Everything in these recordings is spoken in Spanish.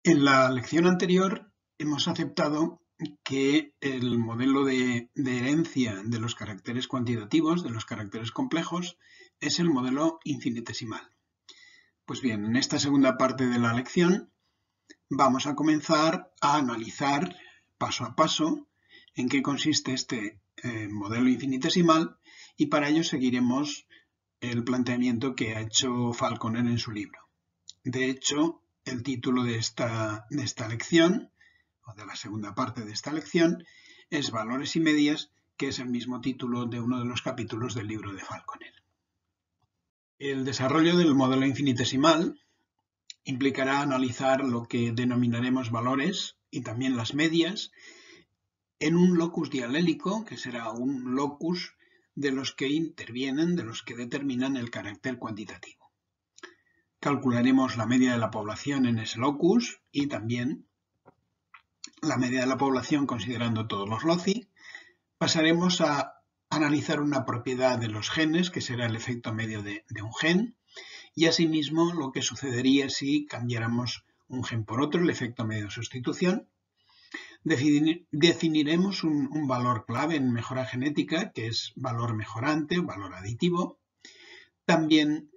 En la lección anterior hemos aceptado que el modelo de herencia de los caracteres cuantitativos, de los caracteres complejos, es el modelo infinitesimal. Pues bien, en esta segunda parte de la lección vamos a comenzar a analizar paso a paso en qué consiste este modelo infinitesimal y para ello seguiremos el planteamiento que ha hecho Falconer en su libro. De hecho, el título de esta lección, o de la segunda parte de esta lección, es Valores y medias, que es el mismo título de uno de los capítulos del libro de Falconer. El desarrollo del modelo infinitesimal implicará analizar lo que denominaremos valores y también las medias en un locus dialélico, que será un locus de los que intervienen, de los que determinan el carácter cuantitativo. Calcularemos la media de la población en ese locus y también la media de la población considerando todos los loci. Pasaremos a analizar una propiedad de los genes, que será el efecto medio de un gen, y asimismo lo que sucedería si cambiáramos un gen por otro, el efecto medio de sustitución. Definiremos un valor clave en mejora genética, que es valor mejorante, valor aditivo. También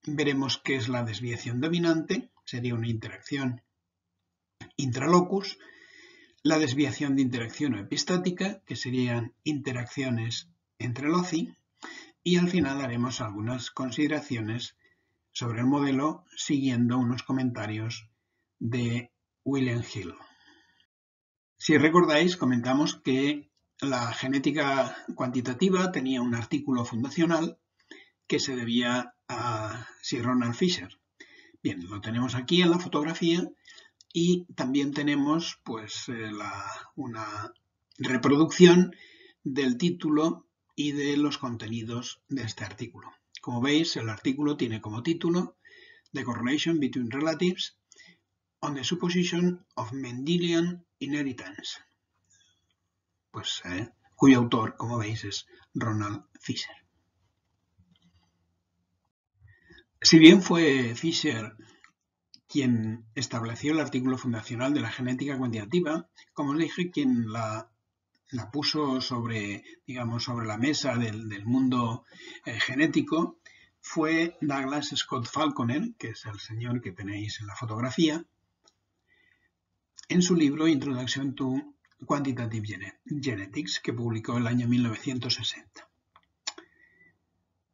veremos qué es la desviación dominante, sería una interacción intralocus, la desviación de interacción o epistática, que serían interacciones entre loci, y al final haremos algunas consideraciones sobre el modelo siguiendo unos comentarios de William Hill. Si recordáis, comentamos que la genética cuantitativa tenía un artículo fundacional que se debía a Sir Ronald Fisher. Bien, lo tenemos aquí en la fotografía y también tenemos pues una reproducción del título y de los contenidos de este artículo. Como veis, el artículo tiene como título The Correlation Between Relatives on the Supposition of Mendelian Inheritance, pues cuyo autor, como veis, es Ronald Fisher. Si bien fue Fisher quien estableció el artículo fundacional de la genética cuantitativa, como os dije, quien la puso sobre la mesa del mundo genético fue Douglas Scott Falconer, que es el señor que tenéis en la fotografía, en su libro Introduction to Quantitative Genetics, que publicó en el año 1960.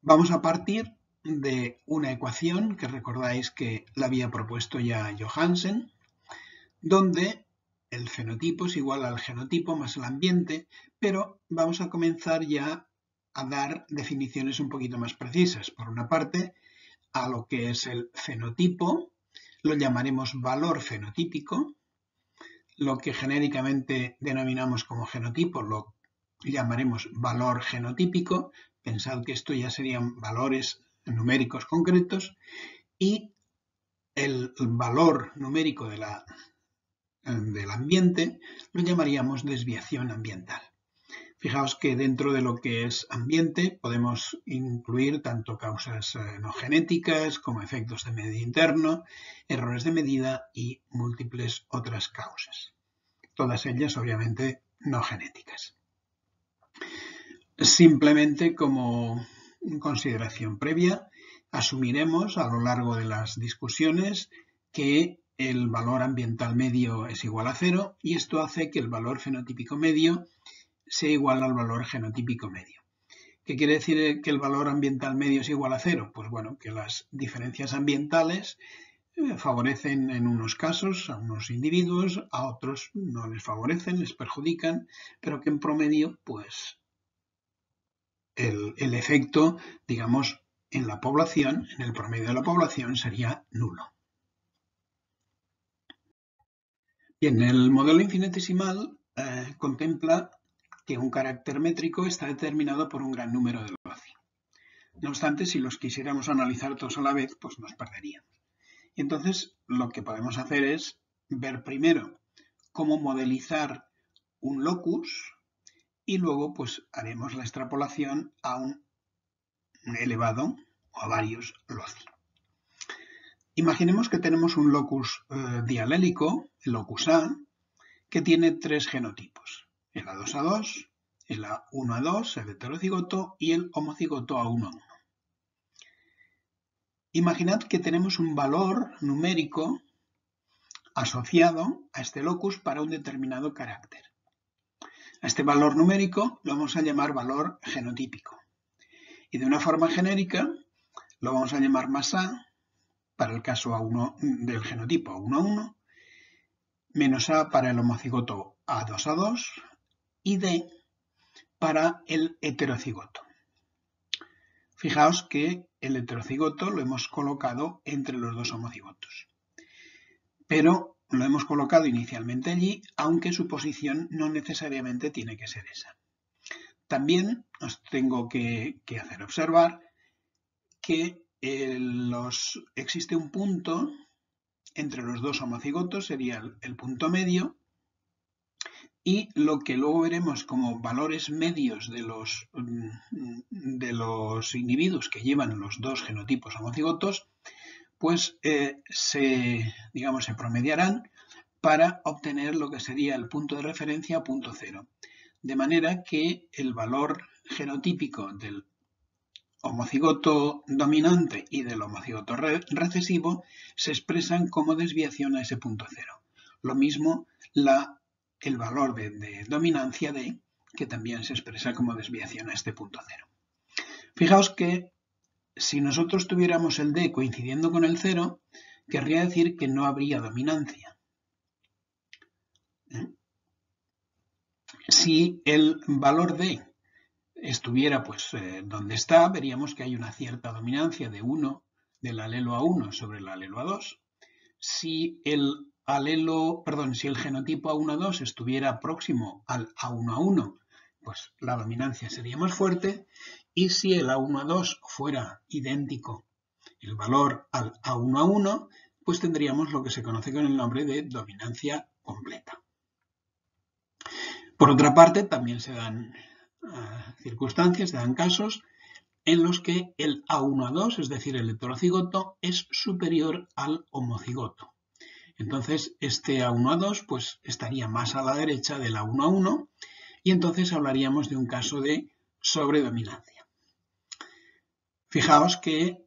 Vamos a partir de una ecuación que recordáis que la había propuesto ya Johansen, donde el fenotipo es igual al genotipo más el ambiente, pero vamos a comenzar ya a dar definiciones un poquito más precisas. Por una parte, a lo que es el fenotipo, lo llamaremos valor fenotípico. Lo que genéricamente denominamos como genotipo lo llamaremos valor genotípico. Pensad que esto ya serían valores numéricos concretos y el valor numérico del ambiente lo llamaríamos desviación ambiental. Fijaos que dentro de lo que es ambiente podemos incluir tanto causas no genéticas como efectos de medio interno, errores de medida y múltiples otras causas. Todas ellas obviamente no genéticas. Simplemente como consideración previa, asumiremos a lo largo de las discusiones que el valor ambiental medio es igual a 0 y esto hace que el valor fenotípico medio sea igual al valor genotípico medio. ¿Qué quiere decir que el valor ambiental medio es igual a 0? Pues bueno, que las diferencias ambientales favorecen en unos casos a unos individuos, a otros no les favorecen, les perjudican, pero que en promedio, pues el efecto, digamos, en la población, en el promedio de la población, sería nulo. Bien, el modelo infinitesimal contempla que un carácter métrico está determinado por un gran número de loci. No obstante, si los quisiéramos analizar todos a la vez, pues nos perderíamos. Y entonces lo que podemos hacer es ver primero cómo modelizar un locus y luego pues haremos la extrapolación a un elevado o a varios loci. Imaginemos que tenemos un locus dialélico, el locus A, que tiene tres genotipos, el A2A2, el A1A2, el heterocigoto, y el homocigoto A1A1. Imaginad que tenemos un valor numérico asociado a este locus para un determinado carácter. A este valor numérico lo vamos a llamar valor genotípico. Y de una forma genérica lo vamos a llamar más A para el caso A1 del genotipo A1A1, menos A para el homocigoto A2A2 y D para el heterocigoto. Fijaos que el heterocigoto lo hemos colocado entre los dos homocigotos, pero lo hemos colocado inicialmente allí, aunque su posición no necesariamente tiene que ser esa. También os tengo que hacer observar que existe un punto entre los dos homocigotos, sería el punto medio, y lo que luego veremos como valores medios de los individuos que llevan los dos genotipos homocigotos, pues se promediarán para obtener lo que sería el punto de referencia punto cero. De manera que el valor genotípico del homocigoto dominante y del homocigoto recesivo se expresan como desviación a ese punto cero. Lo mismo el valor de dominancia D, que también se expresa como desviación a este punto cero. Fijaos que si nosotros tuviéramos el D coincidiendo con el cero, querría decir que no habría dominancia. Si el valor D estuviera donde está, veríamos que hay una cierta dominancia de 1 del alelo A1 sobre el alelo A2. Si el genotipo A1A2 estuviera próximo al A1A1, pues la dominancia sería más fuerte, y si el A1A2 fuera idéntico el valor al A1A1, pues tendríamos lo que se conoce con el nombre de dominancia completa. Por otra parte, también se dan circunstancias, se dan casos en los que el A1A2, es decir, el heterocigoto, es superior al homocigoto. Entonces, este A1A2 pues, estaría más a la derecha del A1A1 y entonces hablaríamos de un caso de sobredominancia. Fijaos que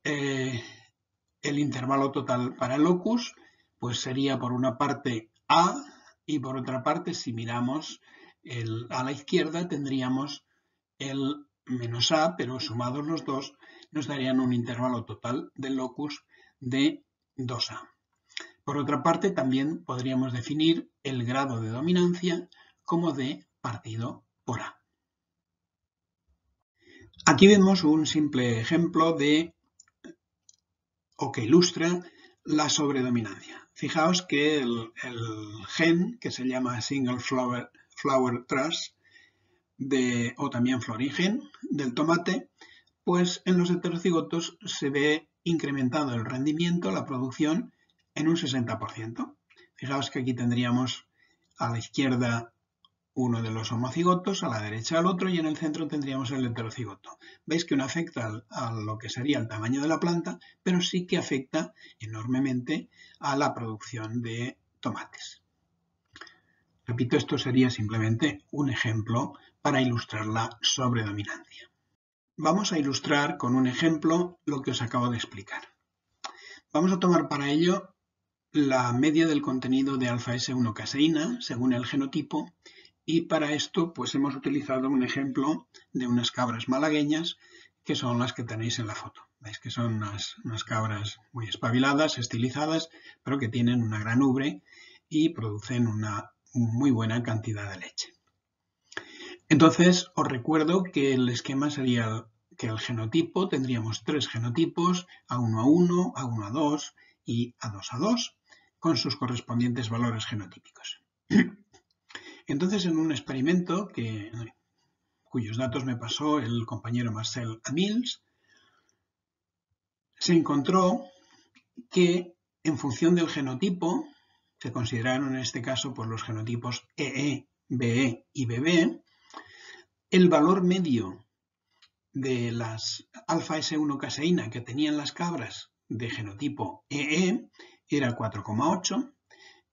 el intervalo total para el locus pues, sería por una parte A y por otra parte, si miramos a la izquierda, tendríamos el menos A, pero sumados los dos nos darían un intervalo total del locus de 2A. Por otra parte, también podríamos definir el grado de dominancia como D partido por A. Aquí vemos un simple ejemplo que ilustra la sobredominancia. Fijaos que el gen que se llama Single Flower Thrush o también florigen del tomate, pues en los heterocigotos se ve incrementado el rendimiento, la producción, en un 60%. Fijaos que aquí tendríamos a la izquierda uno de los homocigotos, a la derecha el otro y en el centro tendríamos el heterocigoto. Veis que no afecta a lo que sería el tamaño de la planta, pero sí que afecta enormemente a la producción de tomates. Repito, esto sería simplemente un ejemplo para ilustrar la sobredominancia. Vamos a ilustrar con un ejemplo lo que os acabo de explicar. Vamos a tomar para ello la media del contenido de alfa-S1-caseína según el genotipo y para esto pues hemos utilizado un ejemplo de unas cabras malagueñas que son las que tenéis en la foto. Veis que son unas cabras muy espabiladas, estilizadas, pero que tienen una gran ubre y producen una muy buena cantidad de leche. Entonces os recuerdo que el esquema sería que el genotipo tendríamos tres genotipos, A1A1, A1A2 y A2A2, con sus correspondientes valores genotípicos. Entonces, en un experimento cuyos datos me pasó el compañero Marcel Amils, se encontró que en función del genotipo, se consideraron en este caso por los genotipos EE, BE y BB, el valor medio de las alfa-S1-caseína que tenían las cabras de genotipo EE era 4,8.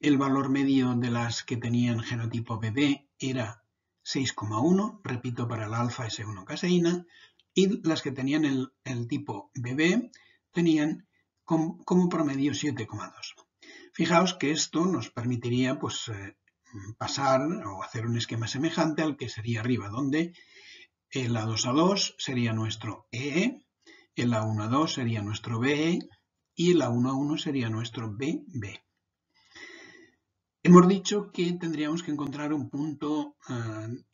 El valor medio de las que tenían genotipo BB era 6,1, repito, para la alfa S1 caseína, y las que tenían el tipo BB tenían como promedio 7,2. Fijaos que esto nos permitiría pues, pasar o hacer un esquema semejante al que sería arriba, donde el A2A2 sería nuestro EE, el A1A2 sería nuestro BE y el A1A1 sería nuestro BB. Hemos dicho que tendríamos que encontrar un punto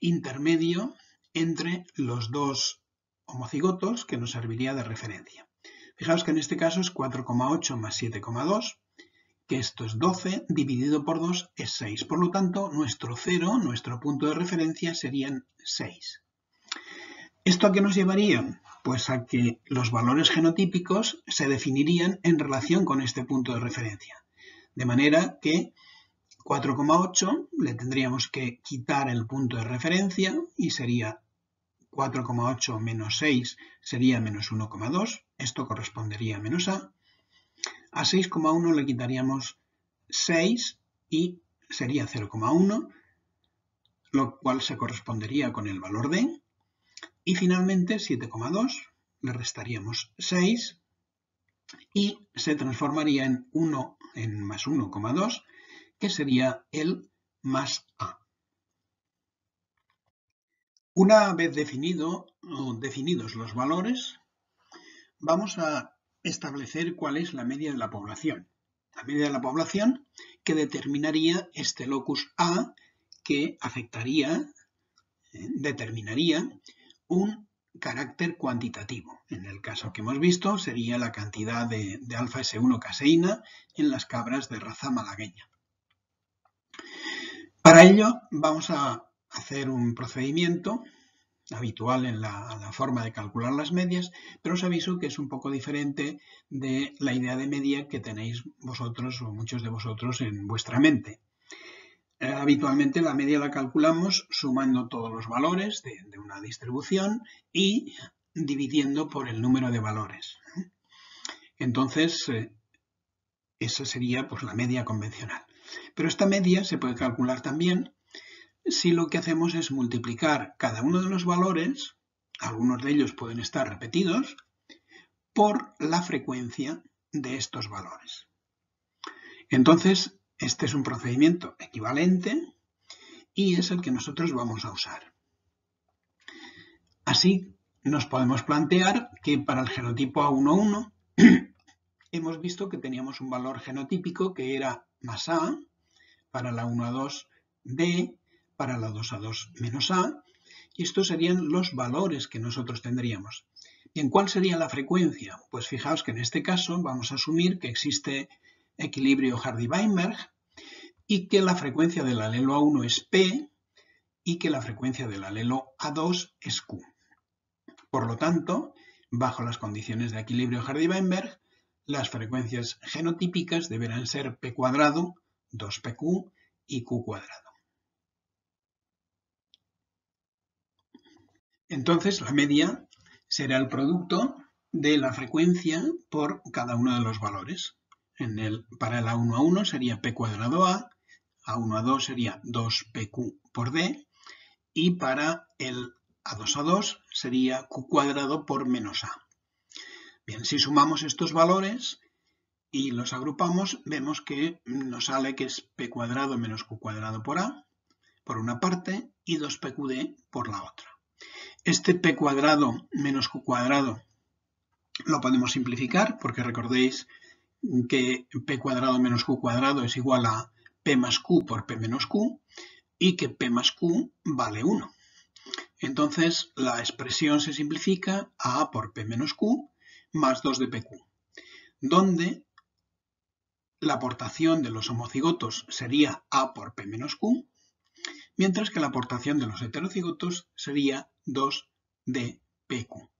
intermedio entre los dos homocigotos que nos serviría de referencia. Fijaos que en este caso es 4,8 más 7,2, que esto es 12, dividido por 2 es 6. Por lo tanto, nuestro 0, nuestro punto de referencia, serían 6. ¿Esto a qué nos llevaría? Pues a que los valores genotípicos se definirían en relación con este punto de referencia. De manera que 4,8 le tendríamos que quitar el punto de referencia y sería 4,8 menos 6 sería menos 1,2. Esto correspondería a menos A. A 6,1 le quitaríamos 6 y sería 0,1, lo cual se correspondería con el valor D. Y finalmente 7,2 le restaríamos 6 y se transformaría en 1 en más 1,2, que sería el más A. Una vez definidos los valores, vamos a establecer cuál es la media de la población. La media de la población que determinaría este locus A, que determinaría un carácter cuantitativo. En el caso que hemos visto sería la cantidad de alfa S1 caseína en las cabras de raza malagueña. Para ello vamos a hacer un procedimiento habitual en la forma de calcular las medias, pero os aviso que es un poco diferente de la idea de media que tenéis vosotros o muchos de vosotros en vuestra mente. Habitualmente la media la calculamos sumando todos los valores de una distribución y dividiendo por el número de valores. Entonces, esa sería pues, la media convencional. Pero esta media se puede calcular también si lo que hacemos es multiplicar cada uno de los valores, algunos de ellos pueden estar repetidos, por la frecuencia de estos valores. Entonces, este es un procedimiento equivalente y es el que nosotros vamos a usar. Así, nos podemos plantear que para el genotipo A1,1 hemos visto que teníamos un valor genotípico que era más A, para la 1,2 B, para la 2,2 menos A, y estos serían los valores que nosotros tendríamos. Bien, ¿cuál sería la frecuencia? Pues fijaos que en este caso vamos a asumir que existe equilibrio Hardy-Weinberg y que la frecuencia del alelo A1 es P y que la frecuencia del alelo A2 es Q. Por lo tanto, bajo las condiciones de equilibrio Hardy-Weinberg, las frecuencias genotípicas deberán ser P cuadrado, 2PQ y Q cuadrado. Entonces, la media será el producto de la frecuencia por cada uno de los valores. Para el A1,1 sería P cuadrado A, A1,2 sería 2PQ por D, y para el A2,2 sería Q cuadrado por menos A. Bien, si sumamos estos valores y los agrupamos, vemos que nos sale que es P cuadrado menos Q cuadrado por A, por una parte, y 2PQD por la otra. Este P cuadrado menos Q cuadrado lo podemos simplificar, porque recordéis que P cuadrado menos Q cuadrado es igual a P más Q por P menos Q, y que P más Q vale 1. Entonces, la expresión se simplifica a A por P menos Q más 2 de PQ, donde la aportación de los homocigotos sería A por P menos Q, mientras que la aportación de los heterocigotos sería 2 de PQ.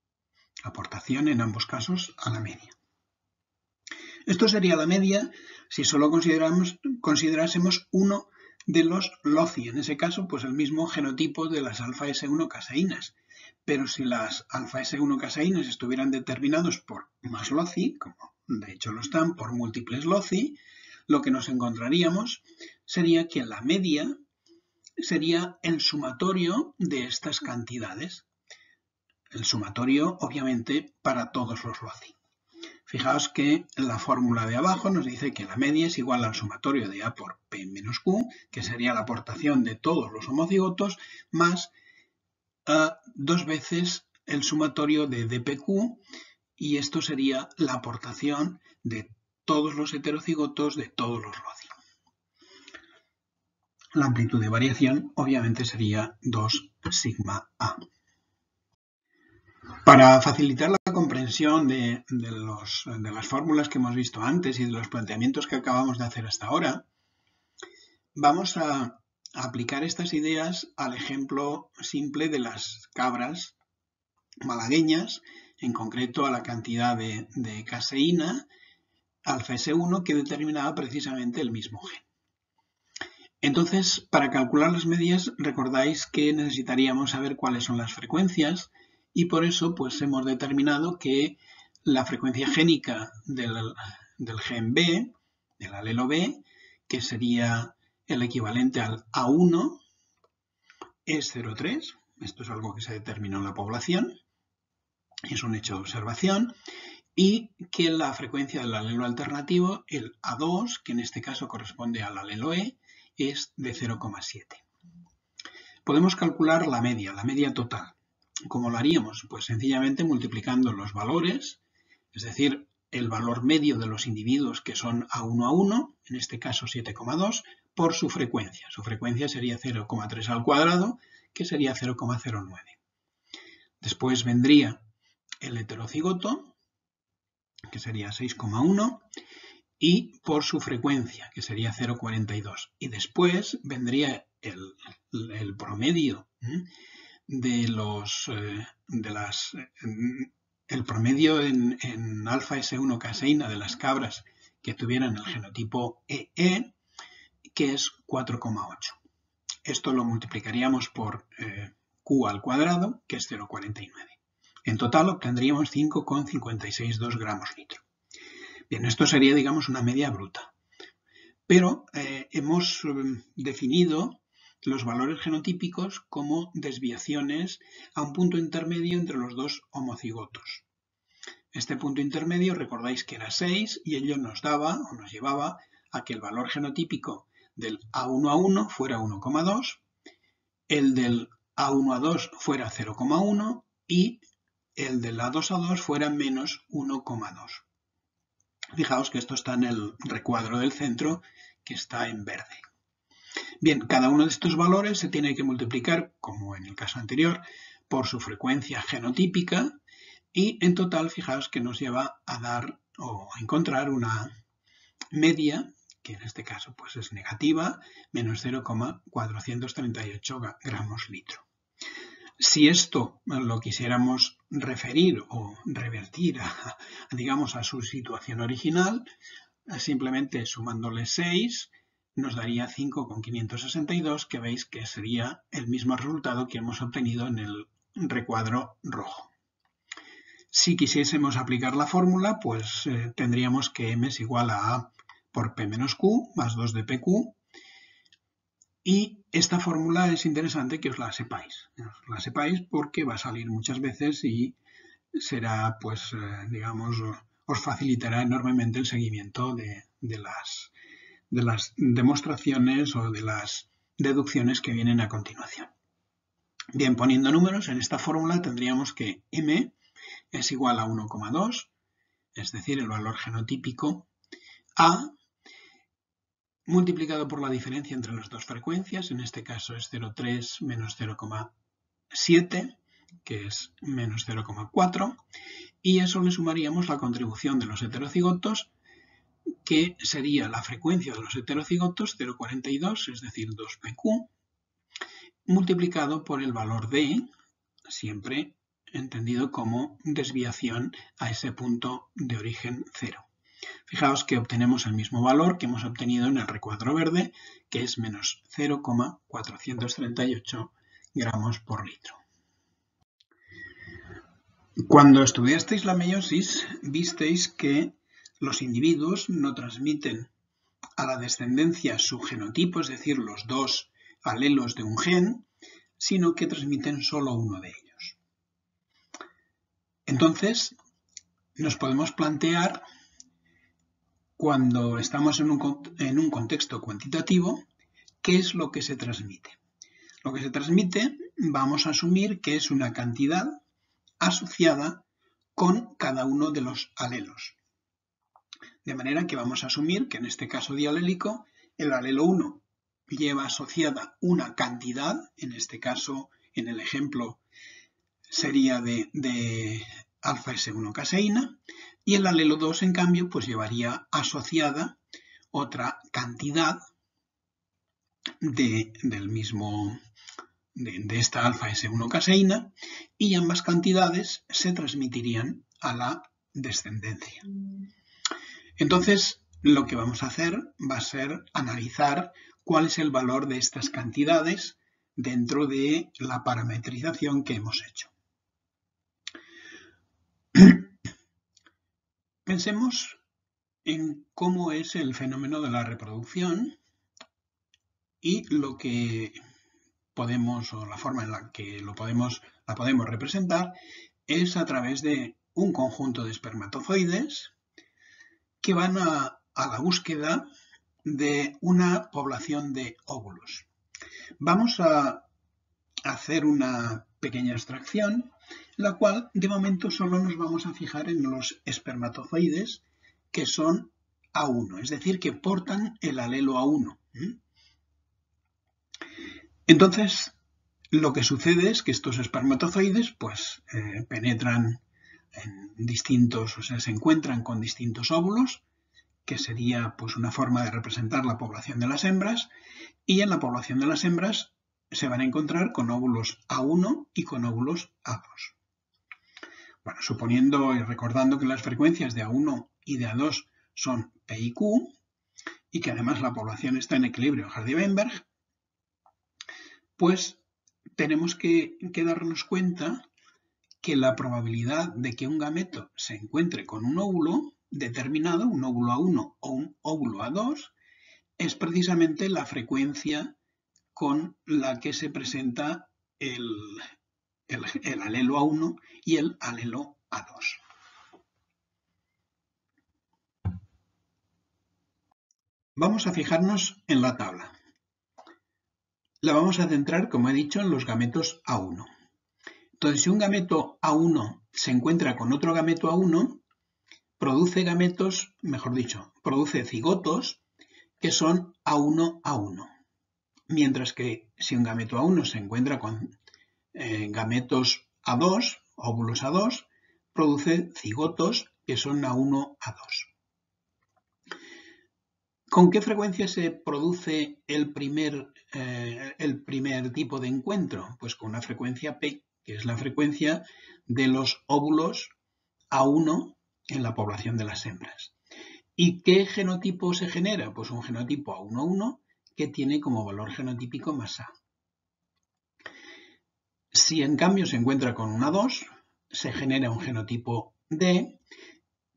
Aportación en ambos casos a la media. Esto sería la media si solo considerásemos uno de los LOCI, en ese caso pues el mismo genotipo de las alfa S1 caseínas. Pero si las alfa S1 caseínas estuvieran determinados por más LOCI, como de hecho lo están, por múltiples LOCI, lo que nos encontraríamos sería que la media sería el sumatorio de estas cantidades. El sumatorio, obviamente, para todos los LOCI. Fijaos que la fórmula de abajo nos dice que la media es igual al sumatorio de A por P menos Q, que sería la aportación de todos los homocigotos, más 2 veces el sumatorio de dpq, y esto sería la aportación de todos los heterocigotos de todos los LOCI. La amplitud de variación obviamente sería 2 sigma A. Para facilitar la comprensión de las fórmulas que hemos visto antes y de los planteamientos que acabamos de hacer hasta ahora, vamos a aplicar estas ideas al ejemplo simple de las cabras malagueñas, en concreto a la cantidad de caseína alfa S1 que determinaba precisamente el mismo gen. Entonces, para calcular las medias, recordáis que necesitaríamos saber cuáles son las frecuencias, y por eso pues hemos determinado que la frecuencia génica del gen B, del alelo B, que sería el equivalente al A1, es 0,3. Esto es algo que se determinó en la población, es un hecho de observación, y que la frecuencia del alelo alternativo, el A2, que en este caso corresponde al alelo E, es de 0,7. Podemos calcular la media total. ¿Cómo lo haríamos? Pues sencillamente multiplicando los valores, es decir, el valor medio de los individuos que son A1, en este caso 7,2, por su frecuencia. Su frecuencia sería 0,3 al cuadrado, que sería 0,09. Después vendría el heterocigoto, que sería 6,1, y por su frecuencia, que sería 0,42. Y después vendría el promedio el promedio en alfa S1 caseína de las cabras que tuvieran el genotipo EE, que es 4,8. Esto lo multiplicaríamos por Q al cuadrado, que es 0,49. En total obtendríamos 5,562 gramos litro. Bien, esto sería, digamos, una media bruta. Pero hemos definido los valores genotípicos como desviaciones a un punto intermedio entre los dos homocigotos. Este punto intermedio, recordáis que era 6, y ello nos daba o nos llevaba a que el valor genotípico del A1 fuera 1,2, el del A1 fuera 0,1 y el del A2 fuera menos 1,2. Fijaos que esto está en el recuadro del centro, que está en verde. Bien, cada uno de estos valores se tiene que multiplicar, como en el caso anterior, por su frecuencia genotípica, y en total, fijaos que nos lleva a dar o a encontrar una media, que en este caso pues es negativa, menos 0,438 gramos litro. Si esto lo quisiéramos referir o revertir digamos, a su situación original, simplemente sumándole 6 nos daría 5,562, que veis que sería el mismo resultado que hemos obtenido en el recuadro rojo. Si quisiésemos aplicar la fórmula, pues tendríamos que m es igual a A por P menos Q más 2 de PQ, y esta fórmula es interesante que os la sepáis. Os la sepáis porque va a salir muchas veces y será, pues, digamos, os facilitará enormemente el seguimiento de las demostraciones o de las deducciones que vienen a continuación. Bien, poniendo números, en esta fórmula tendríamos que m es igual a 1,2, es decir, el valor genotípico, a multiplicado por la diferencia entre las dos frecuencias, en este caso es 0,3 menos 0,7, que es menos 0,4, y eso le sumaríamos la contribución de los heterocigotos, que sería la frecuencia de los heterocigotos, 0,42, es decir, 2pq, multiplicado por el valor d, siempre entendido como desviación a ese punto de origen 0. Fijaos que obtenemos el mismo valor que hemos obtenido en el recuadro verde, que es menos 0,438 gramos por litro. Cuando estudiasteis la meiosis, visteis que los individuos no transmiten a la descendencia su genotipo, es decir, los dos alelos de un gen, sino que transmiten solo uno de ellos. Entonces, nos podemos plantear, cuando estamos en un contexto cuantitativo, ¿qué es lo que se transmite? Lo que se transmite, vamos a asumir que es una cantidad asociada con cada uno de los alelos. De manera que vamos a asumir que en este caso dialélico, el alelo 1 lleva asociada una cantidad, en este caso, en el ejemplo, sería de alfa S1 caseína, y el alelo 2, en cambio, pues llevaría asociada otra cantidad de esta alfa S1 caseína, y ambas cantidades se transmitirían a la descendencia. Entonces, lo que vamos a hacer va a ser analizar cuál es el valor de estas cantidades dentro de la parametrización que hemos hecho. Pensemos en cómo es el fenómeno de la reproducción y lo que podemos, o la forma en la que la podemos representar, es a través de un conjunto de espermatozoides que van a la búsqueda de una población de óvulos. Vamos a hacer una pequeña abstracción, la cual de momento solo nos vamos a fijar en los espermatozoides que son A1, es decir, que portan el alelo A1. Entonces, lo que sucede es que estos espermatozoides pues penetran en distintos, o sea, se encuentran con distintos óvulos, que sería pues una forma de representar la población de las hembras, y en la población de las hembras se van a encontrar con óvulos A1 y con óvulos A2. Bueno, suponiendo y recordando que las frecuencias de A1 y de A2 son P y Q, y que además la población está en equilibrio Hardy-Weinberg, pues tenemos que darnos cuenta que la probabilidad de que un gameto se encuentre con un óvulo determinado, un óvulo A1 o un óvulo A2, es precisamente la frecuencia con la que se presenta el alelo A1 y el alelo A2. Vamos a fijarnos en la tabla. La vamos a centrar, como he dicho, en los gametos A1. Entonces, si un gameto A1 se encuentra con otro gameto A1, produce gametos, mejor dicho, produce cigotos que son A1A1. Mientras que si un gameto A1 se encuentra con gametos A2, óvulos A2, produce cigotos que son A1A2. ¿Con qué frecuencia se produce el primer tipo de encuentro? Pues con una frecuencia P, que es la frecuencia de los óvulos A1 en la población de las hembras. ¿Y qué genotipo se genera? Pues un genotipo A1A1 que tiene como valor genotípico más A. Si en cambio se encuentra con un A2, se genera un genotipo D,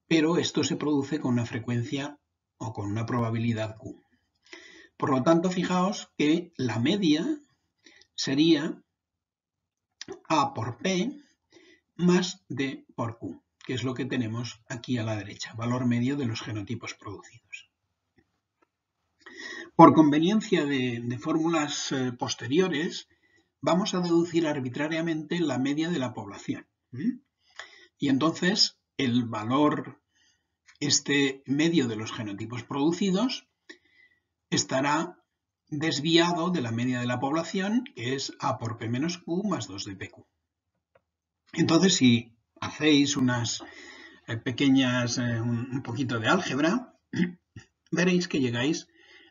pero esto se produce con una frecuencia o con una probabilidad Q. Por lo tanto, fijaos que la media sería A por P más D por Q, que es lo que tenemos aquí a la derecha, valor medio de los genotipos producidos. Por conveniencia de fórmulas posteriores, vamos a deducir arbitrariamente la media de la población. Y entonces el valor medio de los genotipos producidos estará desviado de la media de la población, que es A por P menos Q más 2 de PQ. Entonces, si hacéis unas pequeñas, un poquito de álgebra, veréis que llegáis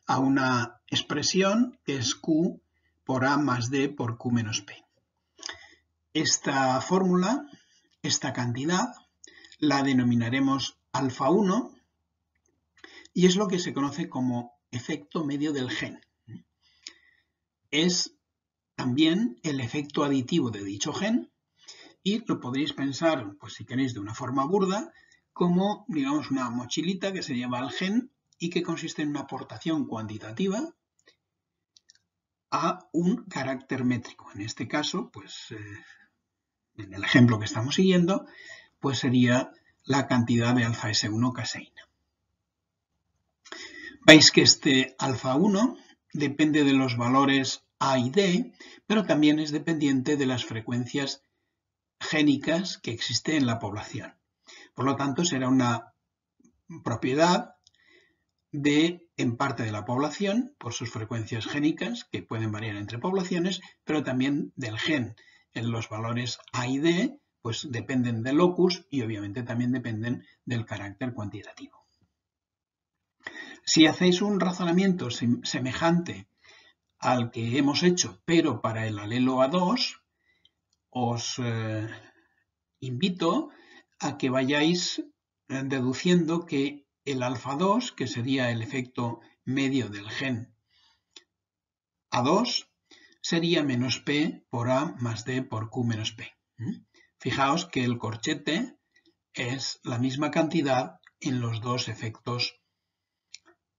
a una expresión que es Q por A más D por Q menos P. Esta fórmula, esta cantidad, la denominaremos alfa 1 y es lo que se conoce como efecto medio del gen. Es también el efecto aditivo de dicho gen y lo podréis pensar, pues si queréis, de una forma burda, como, digamos, una mochilita que se lleva al gen y que consiste en una aportación cuantitativa a un carácter métrico. En este caso, pues, en el ejemplo que estamos siguiendo, pues sería la cantidad de alfa S1 caseína. Veis que este alfa 1 depende de los valores A y D, pero también es dependiente de las frecuencias génicas que existen en la población. Por lo tanto, será una propiedad en parte de la población, por sus frecuencias génicas, que pueden variar entre poblaciones, pero también del gen. En los valores A y D, pues dependen del locus y obviamente también dependen del carácter cuantitativo. Si hacéis un razonamiento semejante al que hemos hecho, pero para el alelo A2, os invito a que vayáis deduciendo que el alfa 2, que sería el efecto medio del gen A2, sería menos P por A más D por Q menos P. Fijaos que el corchete es la misma cantidad en los dos efectos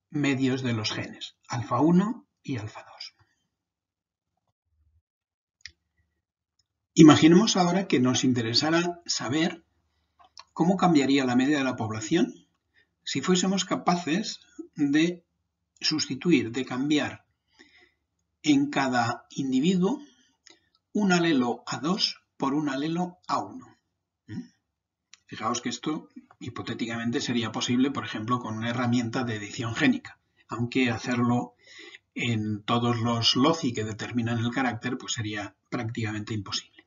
medios de los genes, alfa 1 y alfa 2. Imaginemos ahora que nos interesara saber cómo cambiaría la media de la población si fuésemos capaces de sustituir, de cambiar en cada individuo un alelo A2 por un alelo A1. Fijaos que esto hipotéticamente sería posible, por ejemplo, con una herramienta de edición génica, aunque hacerlo en todos los loci que determinan el carácter pues sería prácticamente imposible.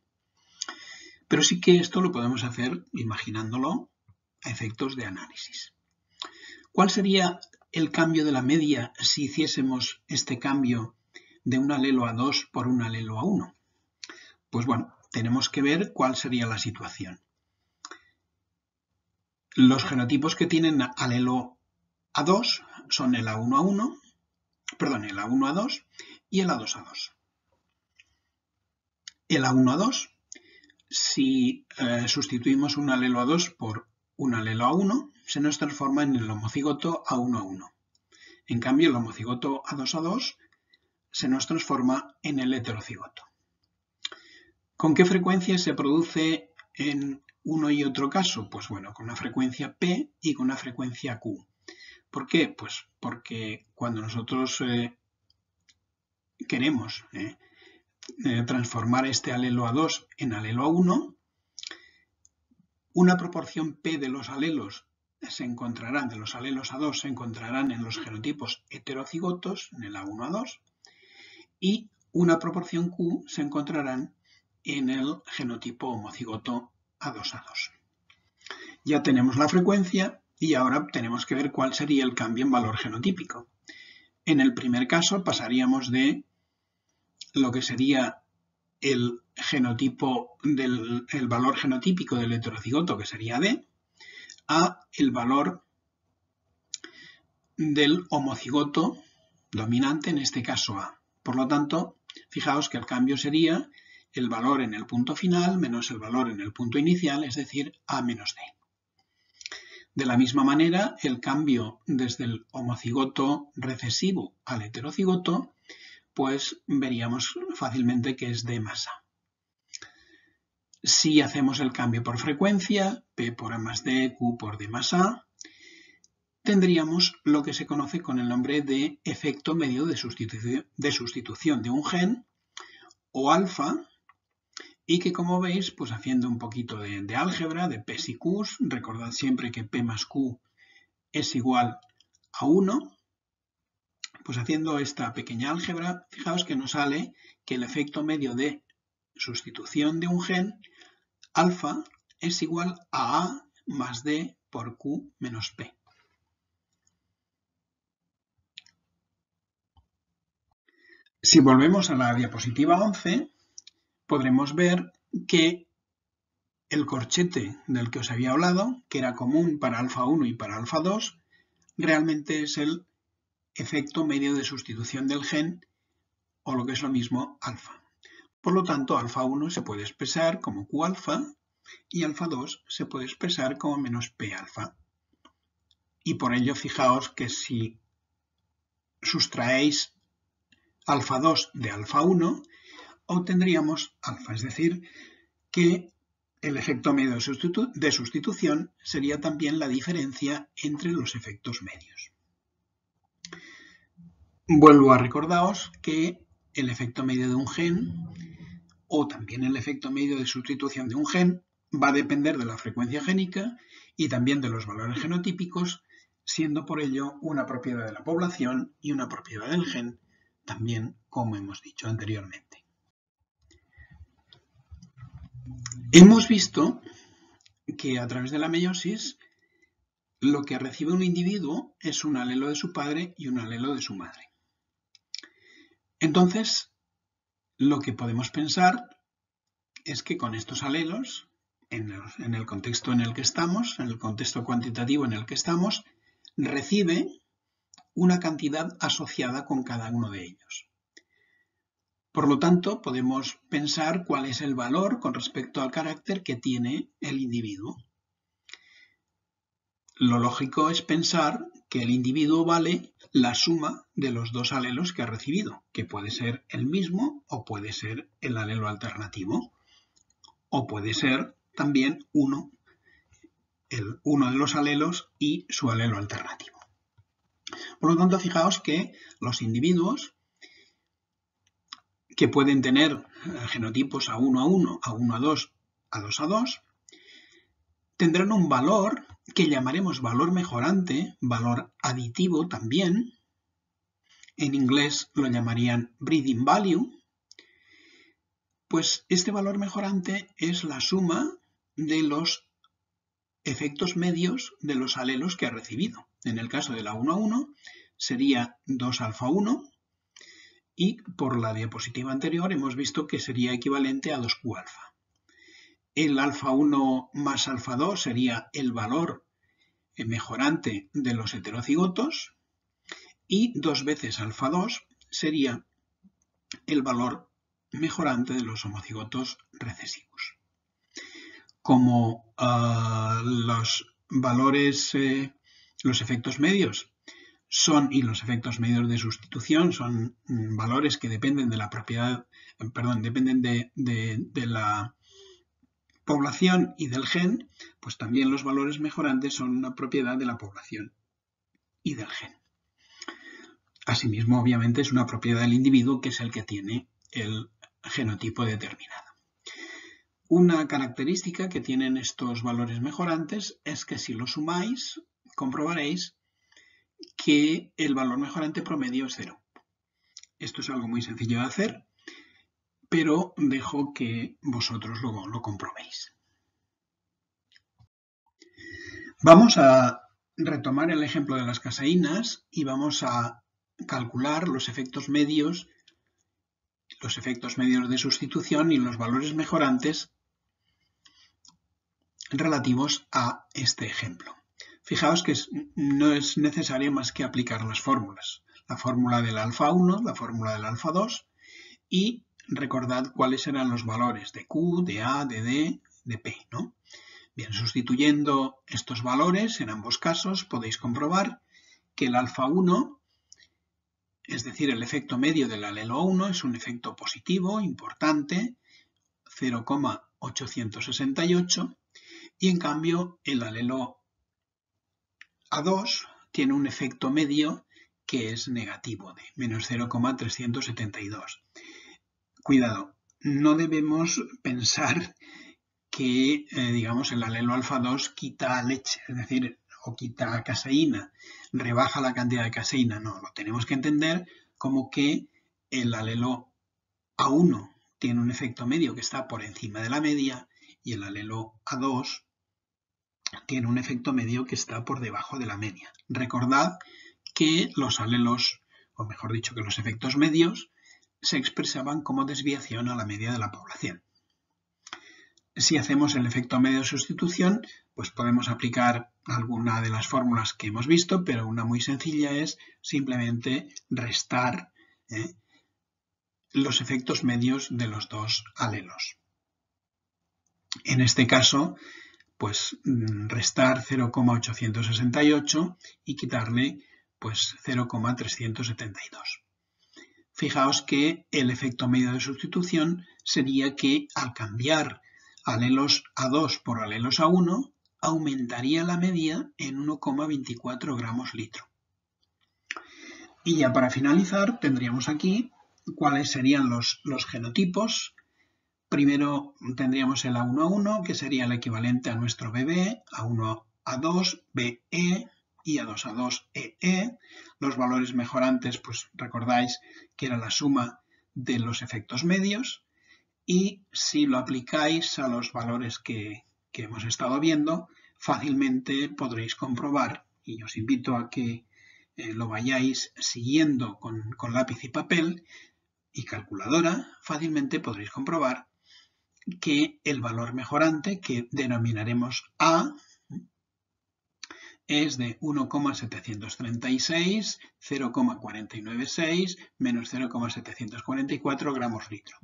Pero sí que esto lo podemos hacer imaginándolo a efectos de análisis. ¿Cuál sería el cambio de la media si hiciésemos este cambio de un alelo A2 por un alelo A1? Pues bueno, tenemos que ver cuál sería la situación. Los genotipos que tienen alelo A2 son el A1A1, perdón, el A1A2 y el A2A2. El A1A2, si sustituimos un alelo A2 por un alelo A1, se nos transforma en el homocigoto A1A1. En cambio, el homocigoto A2A2 se nos transforma en el heterocigoto. ¿Con qué frecuencia se produce en uno y otro caso? Pues bueno, con una frecuencia P y con una frecuencia Q. ¿Por qué? Pues porque cuando nosotros queremos transformar este alelo A2 en alelo A1, una proporción P de los alelos de los alelos A2 se encontrarán en los genotipos heterocigotos, en el A1A2, y una proporción Q se encontrarán en el genotipo homocigoto A2A2. Ya tenemos la frecuencia y ahora tenemos que ver cuál sería el cambio en valor genotípico. En el primer caso pasaríamos de lo que sería el valor genotípico del heterocigoto, que sería D, a el valor del homocigoto dominante, en este caso A. Por lo tanto, fijaos que el cambio sería el valor en el punto final menos el valor en el punto inicial, es decir, A menos D. De la misma manera, el cambio desde el homocigoto recesivo al heterocigoto, pues veríamos fácilmente que es D más A. Si hacemos el cambio por frecuencia, P por A más D, Q por D más A, tendríamos lo que se conoce con el nombre de efecto medio de sustitución de un gen, o alfa, y que, como veis, pues haciendo un poquito de álgebra, de P y Q, recordad siempre que P más Q es igual a 1, pues haciendo esta pequeña álgebra, fijaos que nos sale que el efecto medio de sustitución de un gen, alfa, es igual a A más D por Q menos P. Si volvemos a la diapositiva 11, podremos ver que el corchete del que os había hablado, que era común para alfa 1 y para alfa 2, realmente es el efecto medio de sustitución del gen, o lo que es lo mismo, alfa. Por lo tanto, alfa 1 se puede expresar como Q alfa y alfa 2 se puede expresar como menos P alfa. Y por ello fijaos que si sustraéis alfa 2 de alfa 1, obtendríamos alfa, es decir, que el efecto medio de sustitución sería también la diferencia entre los efectos medios. Vuelvo a recordaros que el efecto medio de un gen o también el efecto medio de sustitución de un gen va a depender de la frecuencia génica y también de los valores genotípicos, siendo por ello una propiedad de la población y una propiedad del gen, también como hemos dicho anteriormente. Hemos visto que a través de la meiosis lo que recibe un individuo es un alelo de su padre y un alelo de su madre. Entonces, lo que podemos pensar es que con estos alelos, en el contexto en el que estamos, en el contexto cuantitativo en el que estamos, recibe una cantidad asociada con cada uno de ellos. Por lo tanto, podemos pensar cuál es el valor con respecto al carácter que tiene el individuo. Lo lógico es pensar que el individuo vale la suma de los dos alelos que ha recibido, que puede ser el mismo o puede ser el alelo alternativo, o puede ser también uno de los alelos y su alelo alternativo. Por lo tanto, fijaos que los individuos que pueden tener genotipos A1 a 1, A1 a 2, A2 a 2, tendrán un valor que llamaremos valor mejorante, valor aditivo también. En inglés lo llamarían breeding value. Pues este valor mejorante es la suma de los efectos medios de los alelos que ha recibido. En el caso de la 1 a 1 sería 2 alfa 1 y por la diapositiva anterior hemos visto que sería equivalente a 2Q alfa. El alfa 1 más alfa 2 sería el valor mejorante de los heterocigotos y 2 veces alfa 2 sería el valor mejorante de los homocigotos recesivos. Como los valores, los efectos medios y los efectos medios de sustitución son valores que dependen de la propiedad, dependen de la población y del gen, pues también los valores mejorantes son una propiedad de la población y del gen. Asimismo, obviamente, es una propiedad del individuo que es el que tiene el genotipo determinado. Una característica que tienen estos valores mejorantes es que si los sumáis, comprobaréis que el valor mejorante promedio es 0. Esto es algo muy sencillo de hacer, pero dejo que vosotros lo comprobéis. Vamos a retomar el ejemplo de las caseínas y vamos a calcular los efectos medios de sustitución y los valores mejorantes relativos a este ejemplo. Fijaos que no es necesario más que aplicar las fórmulas. La fórmula del alfa 1, la fórmula del alfa 2 y recordad cuáles eran los valores de Q, de A, de D, de P, ¿no? Bien, sustituyendo estos valores en ambos casos podéis comprobar que el alfa 1, es decir, el efecto medio del alelo 1 es un efecto positivo, importante, 0,868 y en cambio el alelo A2 tiene un efecto medio que es negativo de menos 0,372. Cuidado, no debemos pensar que, digamos, el alelo alfa 2 quita leche, es decir, o quita caseína, rebaja la cantidad de caseína. No, lo tenemos que entender como que el alelo A1 tiene un efecto medio que está por encima de la media y el alelo A2 tiene un efecto medio que está por debajo de la media. Recordad que los alelos, o mejor dicho, que los efectos medios se expresaban como desviación a la media de la población. Si hacemos el efecto medio de sustitución, pues podemos aplicar alguna de las fórmulas que hemos visto, pero una muy sencilla es simplemente restar los efectos medios de los dos alelos. En este caso, pues restar 0,868 y quitarle pues 0,372. Fijaos que el efecto medio de sustitución sería que al cambiar alelos A2 por alelos A1, aumentaría la media en 1,24 gramos litro. Y ya para finalizar tendríamos aquí cuáles serían los genotipos. Primero tendríamos el A1A1, que sería el equivalente a nuestro BB, A1A2, BE y A2A2EE. Los valores mejorantes, pues recordáis que era la suma de los efectos medios. Y si lo aplicáis a los valores que hemos estado viendo, fácilmente podréis comprobar, y os invito a que lo vayáis siguiendo con lápiz y papel y calculadora, fácilmente podréis comprobar que el valor mejorante, que denominaremos A, es de 1,736, 0,496 menos 0,744 gramos litro.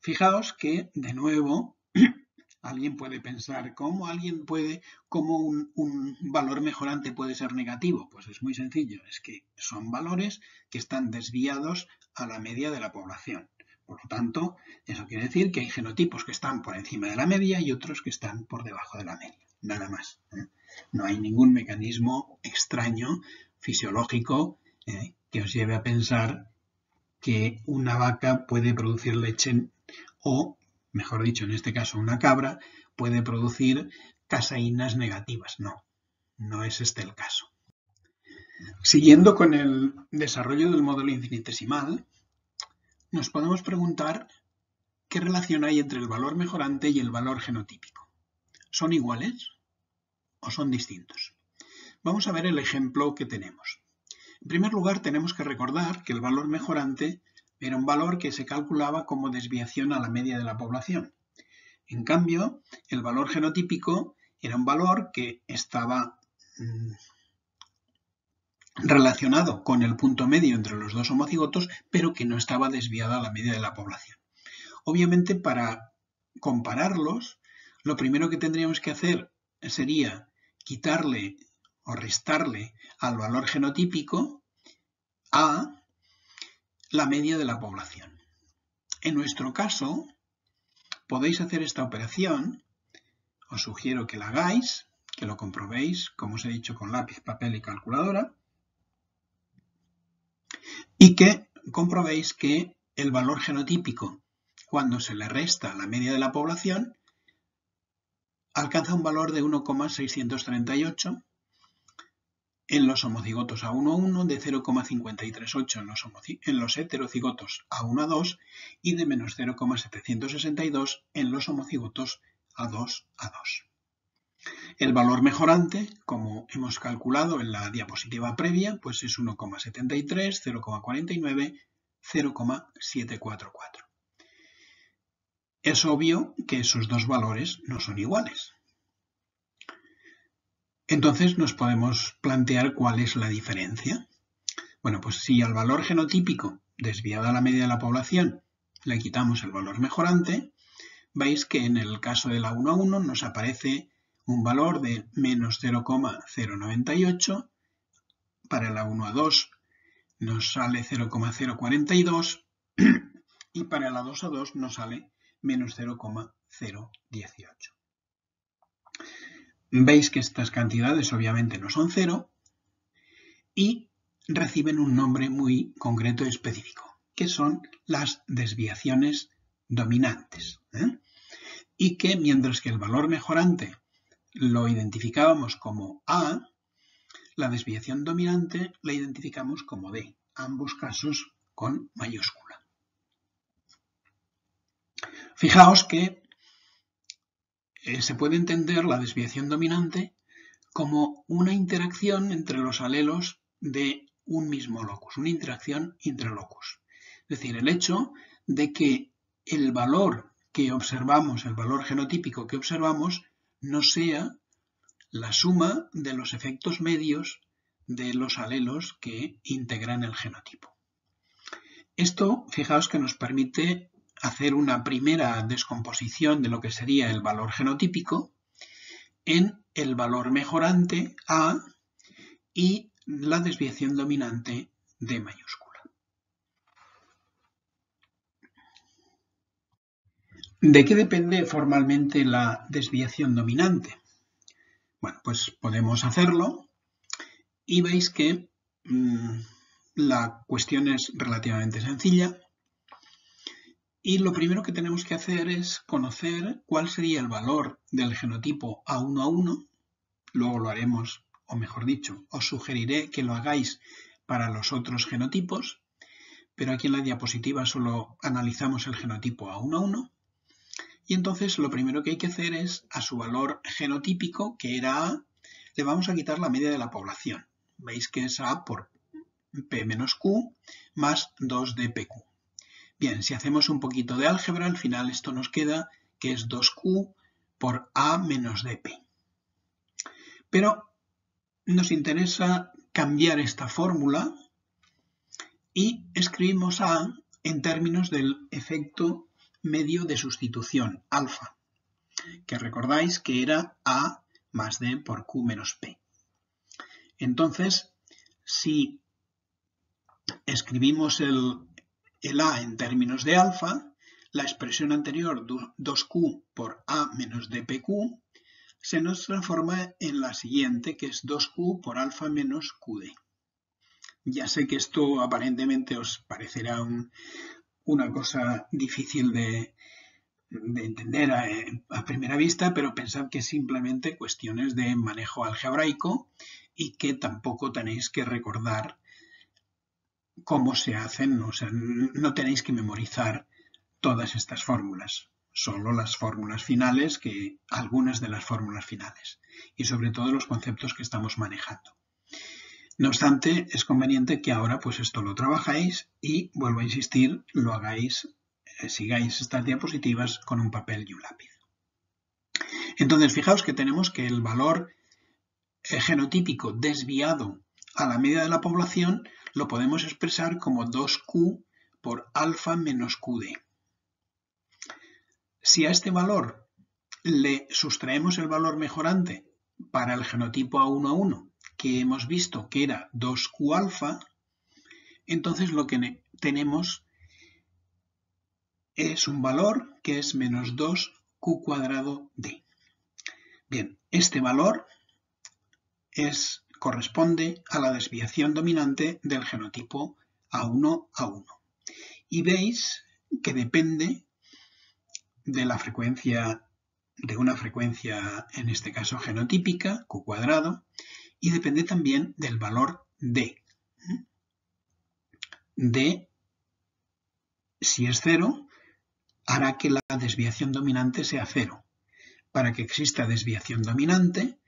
Fijaos que, de nuevo, alguien puede pensar, ¿cómo un valor mejorante puede ser negativo? Pues es muy sencillo, es que son valores que están desviados a la media de la población. Por lo tanto, eso quiere decir que hay genotipos que están por encima de la media y otros que están por debajo de la media. Nada más. No hay ningún mecanismo extraño, fisiológico, que os lleve a pensar que una vaca puede producir leche o, mejor dicho, en este caso una cabra, puede producir caseínas negativas. No, no es este el caso. Siguiendo con el desarrollo del modelo infinitesimal, nos podemos preguntar qué relación hay entre el valor mejorante y el valor genotípico. ¿Son iguales o son distintos? Vamos a ver el ejemplo que tenemos. En primer lugar, tenemos que recordar que el valor mejorante era un valor que se calculaba como desviación a la media de la población. En cambio, el valor genotípico era un valor que estaba relacionado con el punto medio entre los dos homocigotos, pero que no estaba desviado a la media de la población. Obviamente, para compararlos, lo primero que tendríamos que hacer sería quitarle o restarle al valor genotípico a la media de la población. En nuestro caso, podéis hacer esta operación, os sugiero que la hagáis, que lo comprobéis, como os he dicho, con lápiz, papel y calculadora, y que comprobéis que el valor genotípico, cuando se le resta la media de la población, alcanza un valor de 1,638 en los homocigotos A1A1, de 0,538 en los heterocigotos A1A2 y de menos 0,762 en los homocigotos A2A2. El valor mejorante, como hemos calculado en la diapositiva previa, pues es 1,73, 0,49, 0,744. Es obvio que esos dos valores no son iguales. Entonces nos podemos plantear cuál es la diferencia. Bueno, pues si al valor genotípico desviado a la media de la población le quitamos el valor mejorante, veis que en el caso del A1A1 nos aparece un valor de menos 0,098, para el A1A2 nos sale 0,042 y para el A2A2 nos sale menos 0,018. Veis que estas cantidades obviamente no son cero y reciben un nombre muy concreto y específico, que son las desviaciones dominantes. Y que mientras que el valor mejorante lo identificábamos como A, la desviación dominante la identificamos como D, ambos casos con mayúscula. Fijaos que se puede entender la desviación dominante como una interacción entre los alelos de un mismo locus, una interacción intralocus. Es decir, el hecho de que el valor que observamos, el valor genotípico que observamos, no sea la suma de los efectos medios de los alelos que integran el genotipo. Esto, fijaos que nos permite hacer una primera descomposición de lo que sería el valor genotípico en el valor mejorante A y la desviación dominante D mayúscula. ¿De qué depende formalmente la desviación dominante? Bueno, pues podemos hacerlo y veis que la cuestión es relativamente sencilla. Y lo primero que tenemos que hacer es conocer cuál sería el valor del genotipo A1A1. Luego lo haremos, o mejor dicho, os sugeriré que lo hagáis para los otros genotipos, pero aquí en la diapositiva solo analizamos el genotipo A1A1. Y entonces lo primero que hay que hacer es, a su valor genotípico, que era A, le vamos a quitar la media de la población. Veis que es A por P menos Q más 2 de PQ. Bien, si hacemos un poquito de álgebra, al final esto nos queda que es 2Q por A menos dP. Pero nos interesa cambiar esta fórmula y escribimos A en términos del efecto medio de sustitución, alfa, que recordáis que era A más D por Q menos P. Entonces, si escribimos el A en términos de alfa, la expresión anterior 2Q por A menos dPQ se nos transforma en la siguiente, que es 2Q por alfa menos QD. Ya sé que esto aparentemente os parecerá una cosa difícil de entender a primera vista, pero pensad que es simplemente cuestiones de manejo algebraico y que tampoco tenéis que recordar cómo se hacen, o sea, no tenéis que memorizar todas estas fórmulas, solo las fórmulas finales, algunas de las fórmulas finales, y sobre todo los conceptos que estamos manejando. No obstante, es conveniente que ahora pues esto lo trabajáis y, vuelvo a insistir, lo hagáis, sigáis estas diapositivas con un papel y un lápiz. Entonces, fijaos que tenemos que el valor genotípico desviado a la media de la población lo podemos expresar como 2Q por alfa menos QD. Si a este valor le sustraemos el valor mejorante para el genotipo A1A1, que hemos visto que era 2Q alfa, entonces lo que tenemos es un valor que es menos 2Q cuadrado D. Bien, este valor corresponde a la desviación dominante del genotipo A1A1. Y veis que depende de la frecuencia, de una frecuencia, en este caso genotípica, Q cuadrado, y depende también del valor D. D, si es 0, hará que la desviación dominante sea 0. Para que exista desviación dominante,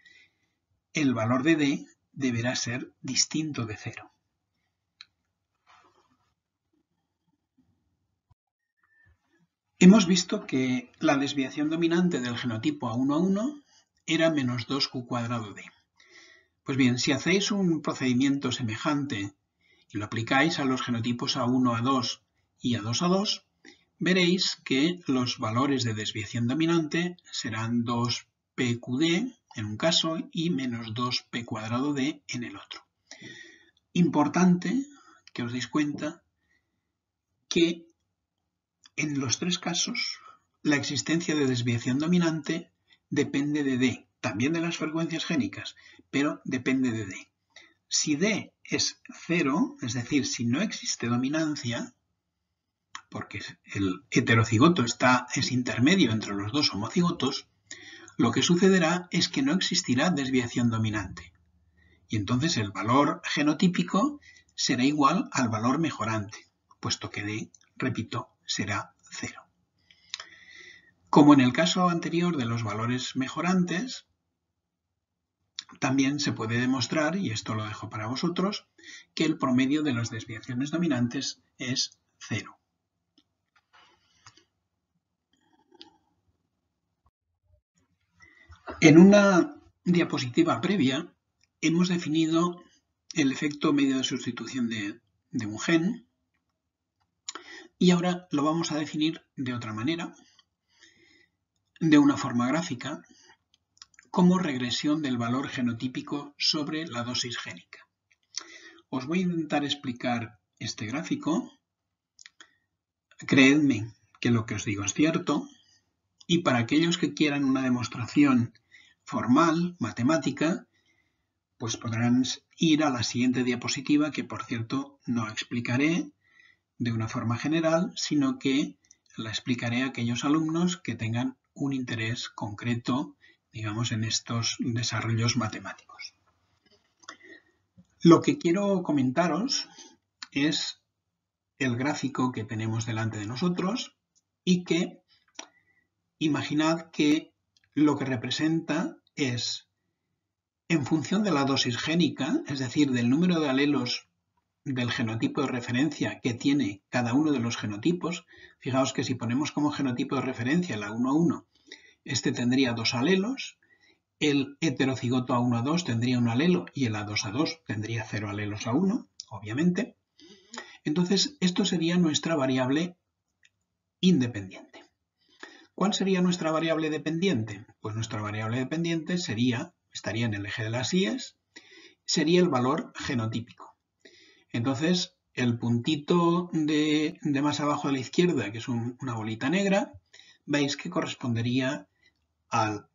el valor de D deberá ser distinto de 0. Hemos visto que la desviación dominante del genotipo A1A1 era menos 2Q cuadrado D. Pues bien, si hacéis un procedimiento semejante y lo aplicáis a los genotipos A1A2 y A2A2, veréis que los valores de desviación dominante serán 2PQD en un caso y menos 2P cuadrado D en el otro. Importante que os deis cuenta que en los tres casos la existencia de desviación dominante depende de D, también de las frecuencias génicas, pero depende de D. Si D es 0, es decir, si no existe dominancia, porque el heterocigoto es intermedio entre los dos homocigotos, lo que sucederá es que no existirá desviación dominante. Y entonces el valor genotípico será igual al valor mejorante, puesto que D, repito, será 0. Como en el caso anterior de los valores mejorantes, también se puede demostrar, y esto lo dejo para vosotros, que el promedio de las desviaciones dominantes es 0. En una diapositiva previa hemos definido el efecto medio de sustitución de un gen Y ahora lo vamos a definir de otra manera, de una forma gráfica, como regresión del valor genotípico sobre la dosis génica. Os voy a intentar explicar este gráfico. Creedme que lo que os digo es cierto, y para aquellos que quieran una demostración formal, matemática, pues podrán ir a la siguiente diapositiva, que por cierto no explicaré de una forma general, sino que la explicaré a aquellos alumnos que tengan un interés concreto, digamos, en estos desarrollos matemáticos. Lo que quiero comentaros es el gráfico que tenemos delante de nosotros y que imaginad que lo que representa es, en función de la dosis génica, es decir, del número de alelos del genotipo de referencia que tiene cada uno de los genotipos. Fijaos que si ponemos como genotipo de referencia el A1A1, este tendría 2 alelos, el heterocigoto A1A2 tendría un alelo y el A2A2 tendría 0 alelos A1, obviamente. Entonces, esto sería nuestra variable independiente. ¿Cuál sería nuestra variable dependiente? Pues nuestra variable dependiente estaría en el eje de las I's, sería el valor genotípico. Entonces, el puntito de más abajo a la izquierda, que es una bolita negra, veis que correspondería al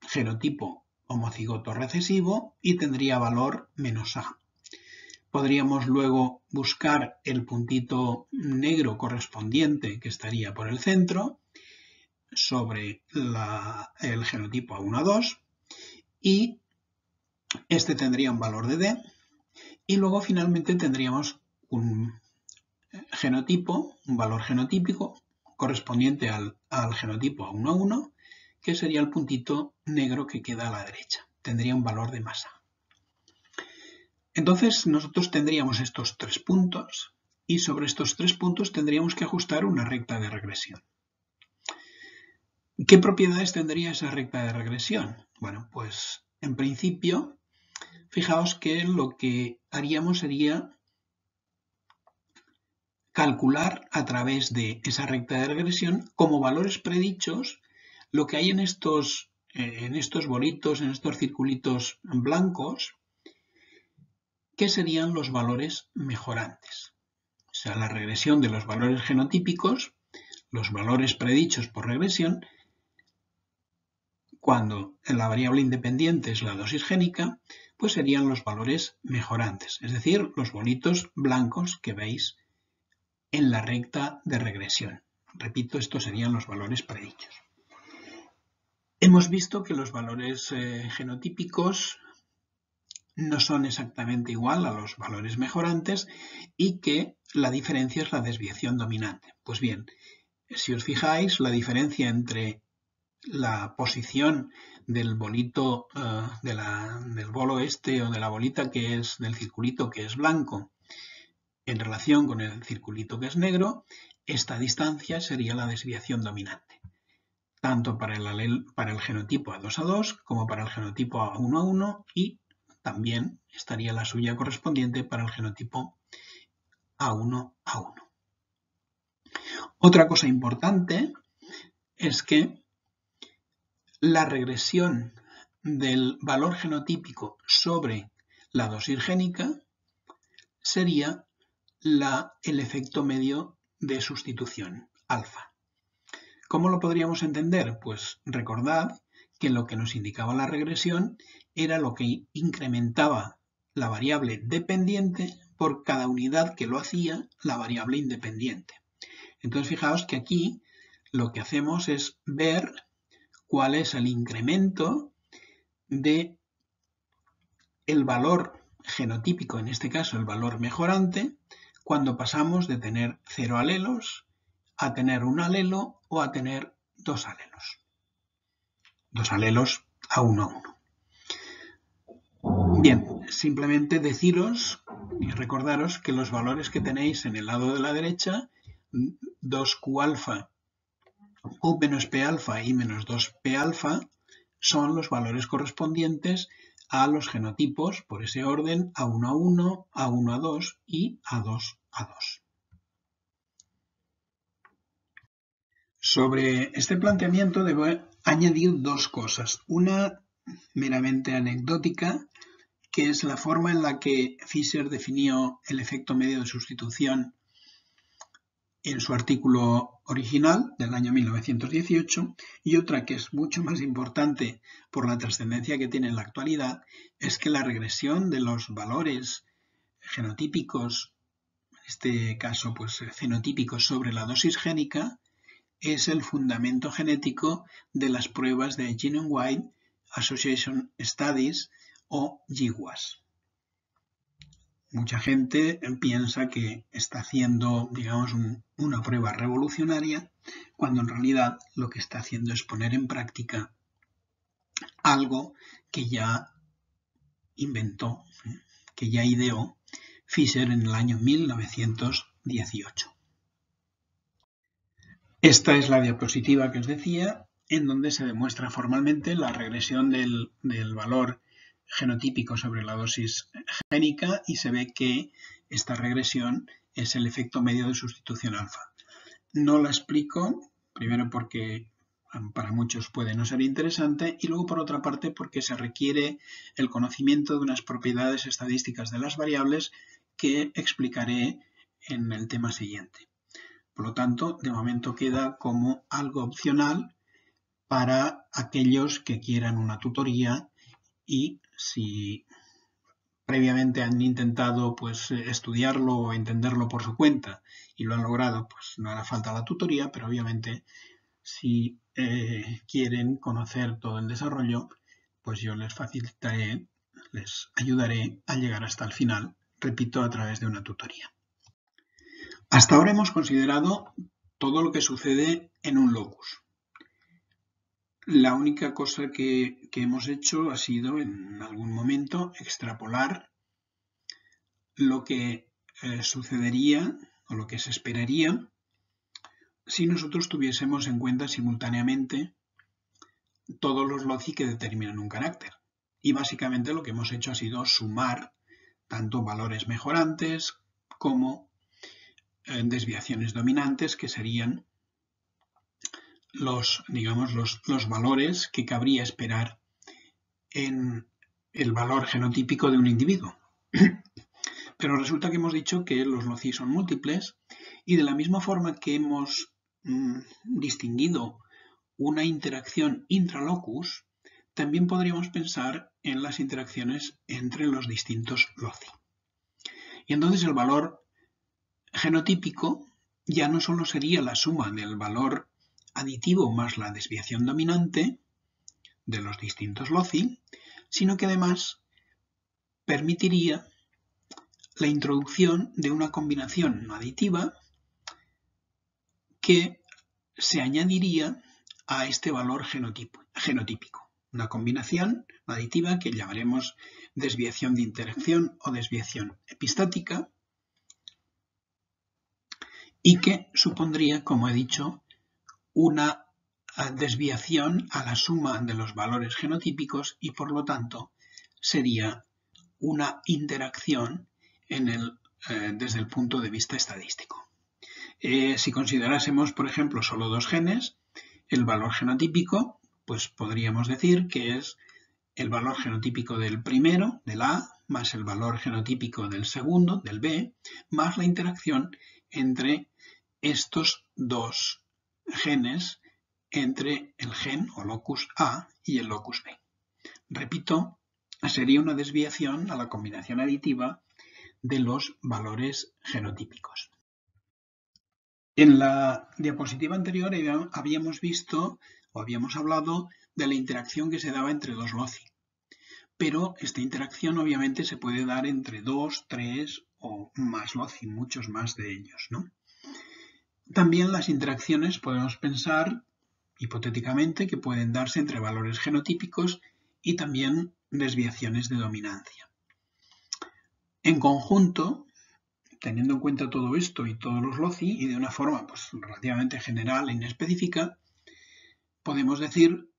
genotipo homocigoto recesivo y tendría valor -A. Podríamos luego buscar el puntito negro correspondiente, que estaría por el centro, sobre el genotipo A1A2, y este tendría un valor de D, y luego finalmente tendríamos un genotipo, un valor genotípico correspondiente al genotipo A1A1, que sería el puntito negro que queda a la derecha. Tendría un valor de masa. Entonces nosotros tendríamos estos 3 puntos y sobre estos 3 puntos tendríamos que ajustar una recta de regresión. ¿Qué propiedades tendría esa recta de regresión? Bueno, pues en principio, fijaos que lo que haríamos sería calcular a través de esa recta de regresión como valores predichos lo que hay en estos bolitos, en estos circulitos blancos, que serían los valores mejorantes. O sea, la regresión de los valores genotípicos, los valores predichos por regresión, cuando la variable independiente es la dosis génica, pues serían los valores mejorantes, es decir, los bolitos blancos que veis en la recta de regresión. Repito, estos serían los valores predichos. Hemos visto que los valores genotípicos no son exactamente igual a los valores mejorantes y que la diferencia es la desviación dominante. Pues bien, si os fijáis, la diferencia entre la posición del bolito, del bolo este o de la bolita que es del circulito que es blanco en relación con el circulito que es negro, esta distancia sería la desviación dominante, tanto para el genotipo A2A2 como para el genotipo A1A1, y también estaría la suya correspondiente para el genotipo A1A1. Otra cosa importante es que la regresión del valor genotípico sobre la dosis génica sería el efecto medio de sustitución, alfa. ¿Cómo lo podríamos entender? Pues recordad que lo que nos indicaba la regresión era lo que incrementaba la variable dependiente por cada unidad que lo hacía la variable independiente. Entonces fijaos que aquí lo que hacemos es ver cuál es el incremento de el valor genotípico, en este caso el valor mejorante, cuando pasamos de tener 0 alelos a tener un alelo o a tener 2 alelos. 2 alelos A1A1. Bien, simplemente deciros y recordaros que los valores que tenéis en el lado de la derecha, 2Q alfa, Q menos P alfa y menos 2P alfa, son los valores correspondientes a los genotipos por ese orden A1A1, A1A2 y A2A2. Sobre este planteamiento debo añadir dos cosas. Una meramente anecdótica, que es la forma en la que Fisher definió el efecto medio de sustitución en su artículo original del año 1918, y otra que es mucho más importante por la trascendencia que tiene en la actualidad, es que la regresión de los valores genotípicos, en este caso pues fenotípicos sobre la dosis génica, es el fundamento genético de las pruebas de Genome-Wide Association Studies o GWAS. Mucha gente piensa que está haciendo, digamos, una prueba revolucionaria, cuando en realidad lo que está haciendo es poner en práctica algo que ya inventó, que ya ideó Fisher en el año 1918. Esta es la diapositiva que os decía, en donde se demuestra formalmente la regresión del valor genotípico sobre la dosis génica y se ve que esta regresión es el efecto medio de sustitución alfa. No la explico, primero porque para muchos puede no ser interesante y luego por otra parte porque se requiere el conocimiento de unas propiedades estadísticas de las variables que explicaré en el tema siguiente. Por lo tanto, de momento queda como algo opcional para aquellos que quieran una tutoría y si previamente han intentado pues estudiarlo o entenderlo por su cuenta y lo han logrado, pues no hará falta la tutoría, pero obviamente si quieren conocer todo el desarrollo, pues yo les facilitaré, les ayudaré a llegar hasta el final, repito, a través de una tutoría. Hasta ahora hemos considerado todo lo que sucede en un locus. La única cosa que hemos hecho ha sido, en algún momento, extrapolar lo que sucedería o lo que se esperaría si nosotros tuviésemos en cuenta simultáneamente todos los loci que determinan un carácter. Y básicamente lo que hemos hecho ha sido sumar tanto valores mejorantes como desviaciones dominantes, que serían los valores que cabría esperar en el valor genotípico de un individuo. Pero resulta que hemos dicho que los loci son múltiples y de la misma forma que hemos distinguido una interacción intralocus, también podríamos pensar en las interacciones entre los distintos loci. Y entonces el valor genotípico ya no solo sería la suma del valor aditivo más la desviación dominante de los distintos loci, sino que además permitiría la introducción de una combinación no aditiva que se añadiría a este valor genotípico. Una combinación no aditiva que llamaremos desviación de interacción o desviación epistática y que supondría, como he dicho, una desviación a la suma de los valores genotípicos y por lo tanto sería una interacción desde el punto de vista estadístico. Si considerásemos, por ejemplo, solo dos genes, el valor genotípico, pues podríamos decir que es el valor genotípico del primero, del A, más el valor genotípico del segundo, del B, más la interacción entre estos dos genes, entre el gen o locus A y el locus B. Repito, sería una desviación a la combinación aditiva de los valores genotípicos. En la diapositiva anterior habíamos visto o habíamos hablado de la interacción que se daba entre dos loci. Pero esta interacción obviamente se puede dar entre 2, 3 o más loci, muchos más de ellos, ¿no? También las interacciones podemos pensar hipotéticamente que pueden darse entre valores genotípicos y también desviaciones de dominancia. En conjunto, teniendo en cuenta todo esto y todos los loci y de una forma pues, relativamente general e inespecífica, podemos decir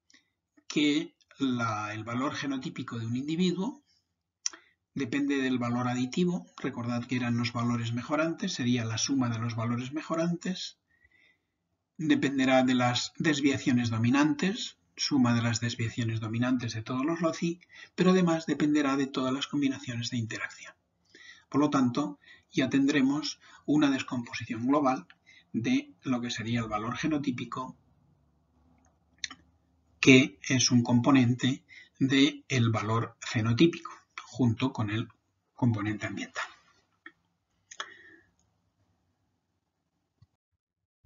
que el valor genotípico de un individuo depende del valor aditivo. Recordad que eran los valores mejorantes, sería la suma de los valores mejorantes dependerá de las desviaciones dominantes, suma de las desviaciones dominantes de todos los loci, pero además dependerá de todas las combinaciones de interacción. Por lo tanto, ya tendremos una descomposición global de lo que sería el valor genotípico, que es un componente del valor fenotípico, junto con el componente ambiental.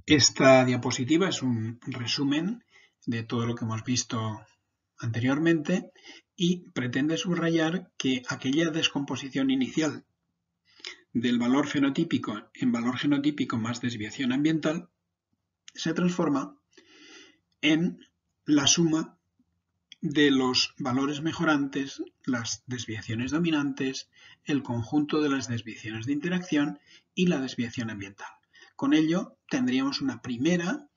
Esta diapositiva es un resumen de todo lo que hemos visto anteriormente y pretende subrayar que aquella descomposición inicial del valor fenotípico en valor genotípico más desviación ambiental se transforma en la suma de los valores mejorantes, las desviaciones dominantes, el conjunto de las desviaciones de interacción y la desviación ambiental. Con ello tendríamos una primera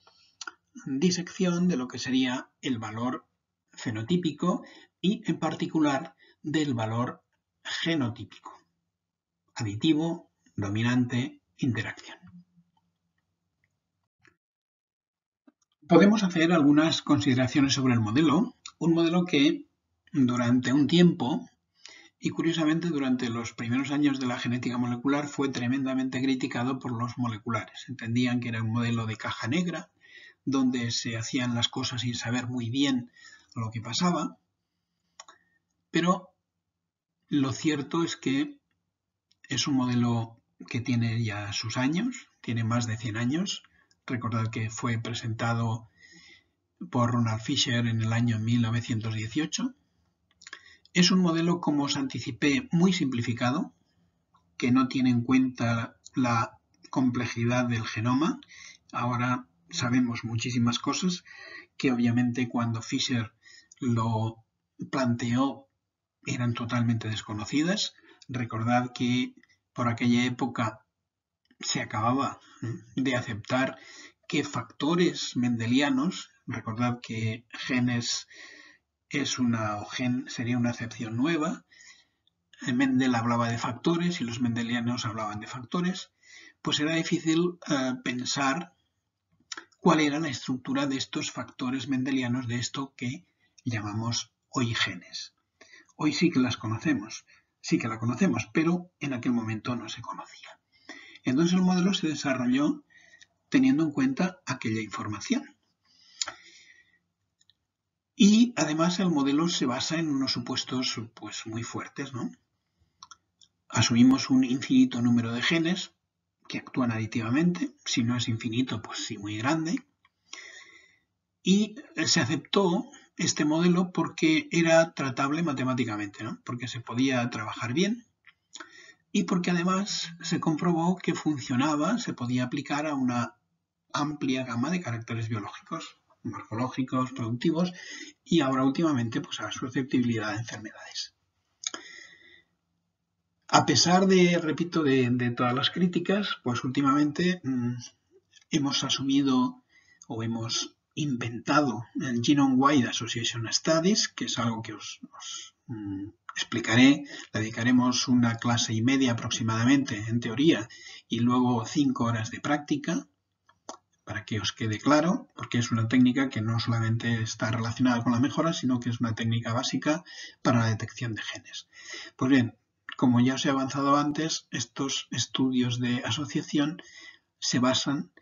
disección de lo que sería el valor fenotípico y en particular del valor genotípico, aditivo, dominante, interacción. Podemos hacer algunas consideraciones sobre el modelo, un modelo que durante un tiempo, y curiosamente durante los primeros años de la genética molecular, fue tremendamente criticado por los moleculares. Entendían que era un modelo de caja negra, donde se hacían las cosas sin saber muy bien lo que pasaba, pero lo cierto es que es un modelo que tiene ya sus años, tiene más de 100 años. Recordad que fue presentado por Ronald Fisher en el año 1918. Es un modelo, como os anticipé, muy simplificado, que no tiene en cuenta la complejidad del genoma. Ahora sabemos muchísimas cosas que obviamente cuando Fisher lo planteó eran totalmente desconocidas. Recordad que por aquella época se acababa de aceptar que factores mendelianos, recordad que genes sería una acepción nueva, Mendel hablaba de factores y los mendelianos hablaban de factores, pues era difícil pensar cuál era la estructura de estos factores mendelianos, de esto que llamamos hoy genes. Hoy sí que las conocemos, sí que la conocemos, pero en aquel momento no se conocía. Entonces el modelo se desarrolló teniendo en cuenta aquella información. Y además el modelo se basa en unos supuestos pues, muy fuertes, ¿no? Asumimos un infinito número de genes que actúan aditivamente, si no es infinito, pues sí muy grande. Y se aceptó este modelo porque era tratable matemáticamente, ¿no? Porque se podía trabajar bien y porque además se comprobó que funcionaba, se podía aplicar a una amplia gama de caracteres biológicos, morfológicos, productivos y ahora últimamente pues, a susceptibilidad a enfermedades. A pesar de, repito, de todas las críticas, pues últimamente hemos asumido o hemos inventado el Genome-Wide Association Studies, que es algo que os explicaré. Le dedicaremos una clase y media aproximadamente en teoría y luego 5 horas de práctica para que os quede claro, porque es una técnica que no solamente está relacionada con la mejora, sino que es una técnica básica para la detección de genes. Pues bien, como ya os he avanzado antes, estos estudios de asociación se basan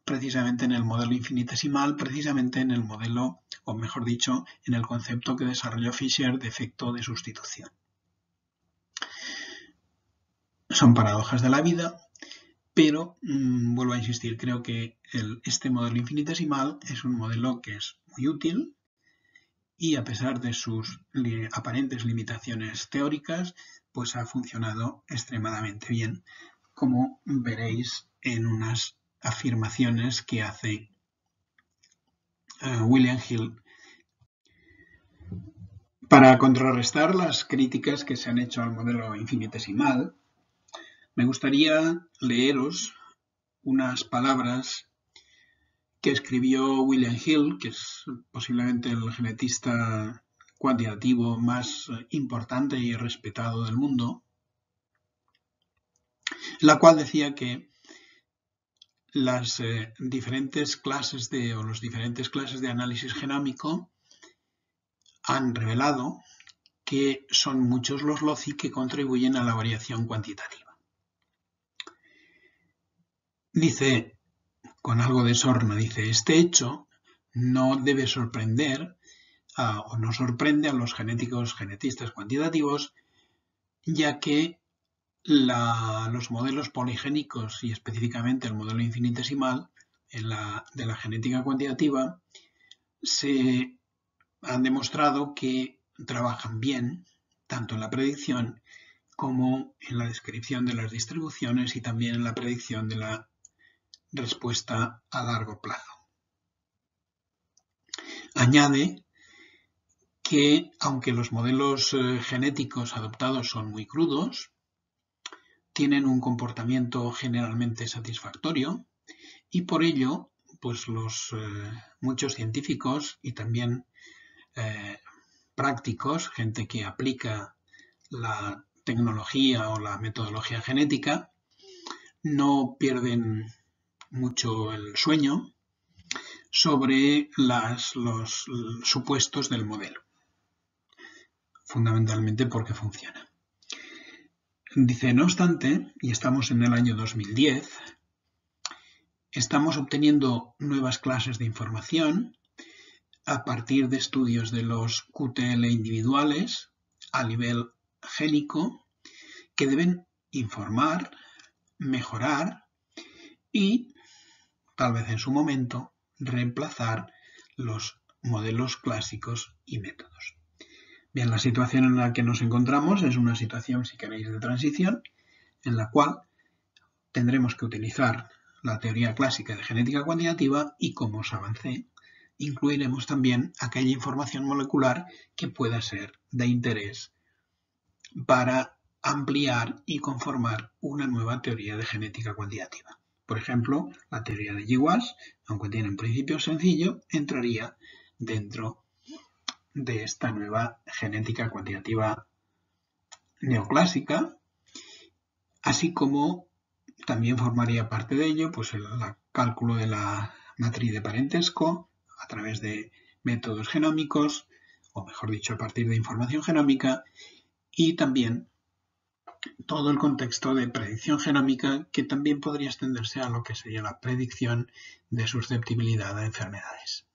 precisamente en el modelo infinitesimal, precisamente en el modelo, o mejor dicho, en el concepto que desarrolló Fisher de efecto de sustitución. Son paradojas de la vida, pero vuelvo a insistir, creo que este modelo infinitesimal es un modelo que es muy útil y a pesar de sus aparentes limitaciones teóricas, pues ha funcionado extremadamente bien, como veréis en unas afirmaciones que hace William Hill. Para contrarrestar las críticas que se han hecho al modelo infinitesimal, me gustaría leeros unas palabras que escribió William Hill, que es posiblemente el genetista cuantitativo más importante y respetado del mundo, la cual decía que las diferentes clases los diferentes clases de análisis genómico han revelado que son muchos los loci que contribuyen a la variación cuantitativa. Dice, con algo de sorna, dice, este hecho no debe sorprender o no sorprende a los genetistas cuantitativos, ya que los modelos poligénicos y específicamente el modelo infinitesimal de la genética cuantitativa se han demostrado que trabajan bien tanto en la predicción como en la descripción de las distribuciones y también en la predicción de la respuesta a largo plazo. Añade que aunque los modelos genéticos adoptados son muy crudos, tienen un comportamiento generalmente satisfactorio y por ello pues muchos científicos y también prácticos, gente que aplica la tecnología o la metodología genética, no pierden mucho el sueño sobre los supuestos del modelo, fundamentalmente porque funciona. Dice, no obstante, y estamos en el año 2010, estamos obteniendo nuevas clases de información a partir de estudios de los QTL individuales a nivel génico que deben informar, mejorar y, tal vez en su momento, reemplazar los modelos clásicos y métodos. Bien, la situación en la que nos encontramos es una situación, si queréis, de transición, en la cual tendremos que utilizar la teoría clásica de genética cuantitativa y, como os avancé, incluiremos también aquella información molecular que pueda ser de interés para ampliar y conformar una nueva teoría de genética cuantitativa. Por ejemplo, la teoría de GWAS, aunque tiene un principio sencillo, entraría dentro de esta nueva genética cuantitativa neoclásica, así como también formaría parte de ello pues, el cálculo de la matriz de parentesco a través de métodos genómicos, o mejor dicho, a partir de información genómica, y también todo el contexto de predicción genómica que también podría extenderse a lo que sería la predicción de susceptibilidad a enfermedades.